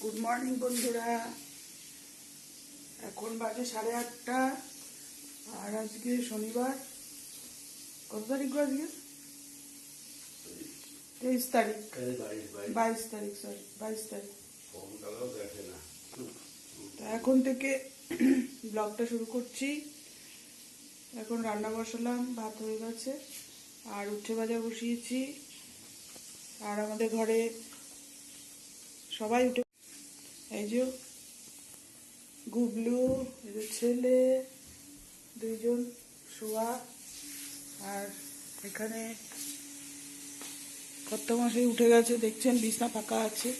Good morning বন্ধুরা। এখন বাজে 8:30 আর আজকে শনিবার। কত তারিখ গো আজকে? 23 তারিখ, 22 তারিখ, সরি 22 তারিখ। তো এখন থেকে ব্লগটা শুরু করছি। এখন রান্না বসালাম, ভাত হয়ে গেছে আর উচ্ছে ভাজা বসিয়েছি। আর আমাদের ঘরে সবাই উঠে, এই যে গুবলু, এদের ছেলে দুইজন শোয়া, আর এখানে কর্তামশাই উঠে গেছে, দেখছেন বিছনা ফাঁকা আছে।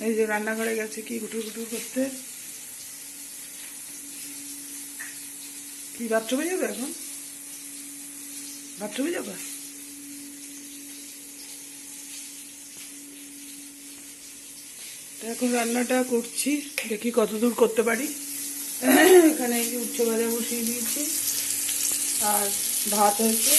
এই যে রান্নাঘরে গেছে কি গুটুর গুটুর করতে। কি বাথরুমে যাবে এখন? বাথরুমে যাবে? তো এখন রান্নাটা করছি, দেখি কতদূর করতে পারি। এখানে এই যে উচ্ছে ভাজা বসিয়ে দিয়েছি আর ভাত হয়েছে।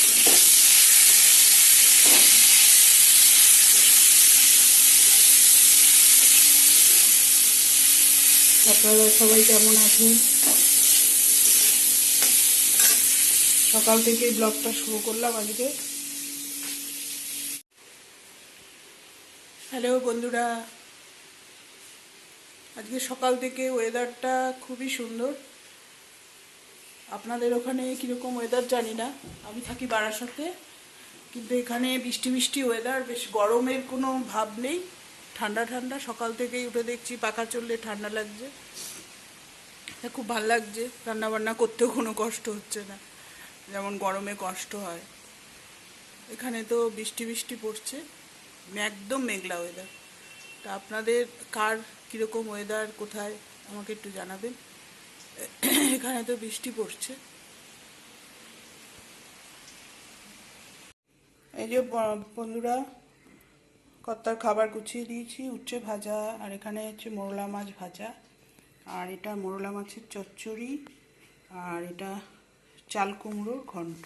আপনারা সবাই কেমন আছেন? সকাল থেকে ব্লগটা শুরু করলাম আজকে। হ্যালো বন্ধুরা, আজকে সকাল থেকে ওয়েদারটা খুবই সুন্দর। আপনাদের ওখানে কীরকম ওয়েদার জানি না, আমি থাকি বারাসাতে, কিন্তু এখানে বৃষ্টি বৃষ্টি ওয়েদার, বেশ গরমের কোনো ভাব নেই, ঠান্ডা ঠান্ডা। সকাল থেকেই উঠে দেখছি পাখা চললে ঠান্ডা লাগছে, খুব ভাল লাগছে। রান্নাবান্না করতেও কোনো কষ্ট হচ্ছে না, যেমন গরমে কষ্ট হয়। এখানে তো বৃষ্টি বৃষ্টি পড়ছে, একদম মেঘলা ওয়েদার। তা আপনাদের কার কীরকম ওয়েদার, কোথায়, আমাকে একটু জানাবেন। এখানে তো বৃষ্টি পড়ছে। এই যে বন্ধুরা, কর্তার খাবার গুছিয়ে দিয়েছি, উচ্ছে ভাজা, আর এখানে হচ্ছে মোরলা মাছ ভাজা, আর এটা মোরলা মাছের চচ্চড়ি, আর এটা চাল কুমড়োর ঘন্ট,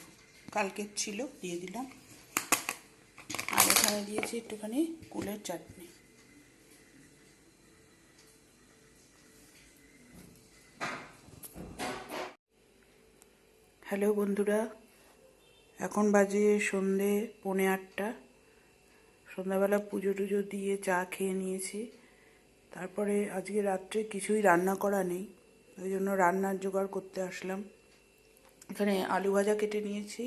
কালকের ছিল, দিয়ে দিলাম। আর এখানে দিয়েছি একটুখানি কুলের চাটনি। হ্যালো বন্ধুরা, এখন বাজে সন্ধে 7:45। সন্ধ্যাবেলা পুজো টুজো দিয়ে চা খেয়ে নিয়েছি। তারপরে আজকে রাত্রে কিছুই রান্না করা নেই, ওই জন্য রান্নার জোগাড় করতে আসলাম। এখানে আলু ভাজা কেটে নিয়েছি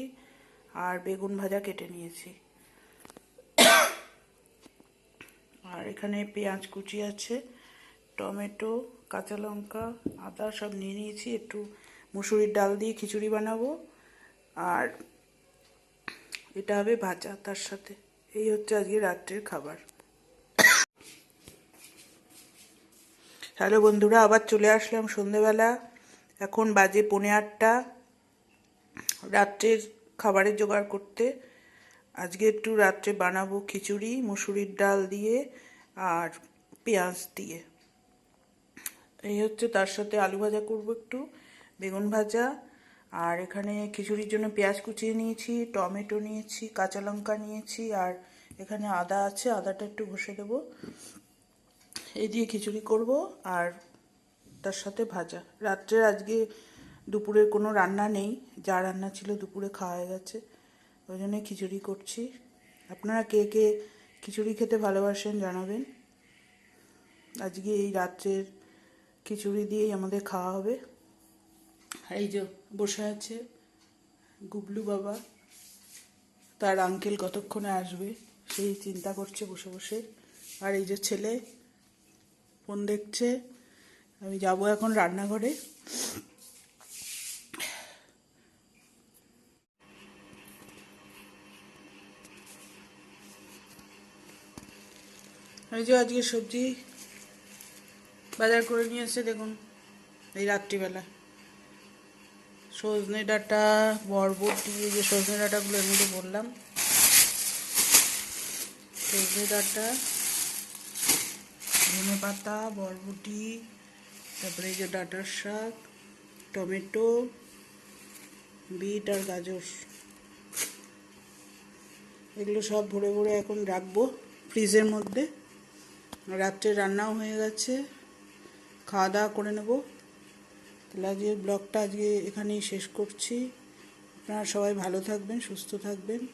আর বেগুন ভাজা কেটে নিয়েছি, আর এখানে পেঁয়াজ কুচি আছে, টমেটো, কাঁচা লঙ্কা, আদা সব নিয়ে নিয়েছি। একটু মুসুরির ডাল দিয়ে খিচুড়ি বানাবো, আর এটা হবে ভাজা তার সাথে। এই হচ্ছে আজকে রাত্রের খাবার। হ্যালো বন্ধুরা, আবার চলে আসলাম সন্ধেবেলা। এখন বাজে 8:45, রাত্রের খাবারের জোগাড় করতে। আজকে একটু রাত্রে বানাবো খিচুড়ি মুসুরির ডাল দিয়ে আর পেঁয়াজ দিয়ে। এই হচ্ছে, তার সাথে আলু ভাজা করব, একটু বেগুন ভাজা। আর এখানে খিচুড়ির জন্য পেঁয়াজ কুচিয়ে নিয়েছি, টমেটো নিয়েছি, কাঁচা লঙ্কা নিয়েছি, আর এখানে আদা আছে, আদাটা একটু ঘষে দেবো। এই দিয়ে খিচুড়ি করব, আর তার সাথে ভাজা। রাত্রে আজকে দুপুরের কোনো রান্না নেই, যা রান্না ছিল দুপুরে খাওয়া হয়ে গেছে, ওই জন্যে খিচুড়ি করছি। আপনারা কে কে খিচুড়ি খেতে ভালোবাসেন জানাবেন। আজকে এই রাত্রের খিচুড়ি দিয়েই আমাদের খাওয়া হবে। আর এই যে বসে আছে গুবলু বাবা, তার আঙ্কেল কতক্ষণে আসবে সেই চিন্তা করছে বসে বসে। আর এই যে ছেলে ফোন দেখছে। আমি যাব এখন রান্নাঘরে। এই যে আজকে সবজি বাজার করে নিয়ে এসে দেখুন, এই রাত্রিবেলা সজনে ডাঁটা, বরবটি, যে সজনে ডাঁটাগুলো এর মধ্যে বললাম, সজনে ডাঁটা, ধনে পাতা, বরবটি, তারপরে এই যে ডাঁটার শাক, টমেটো, বিট আর গাজর, এগুলো সব ভরে ভরে এখন রাখবো ফ্রিজের মধ্যে। রাত্রে রান্নাও হয়ে গেছে, খাওয়া দাওয়া করে নেব। তাহলে আজকের ব্লগটা এখানেই শেষ করছি। আপনারা সবাই ভালো থাকবেন, সুস্থ থাকবেন।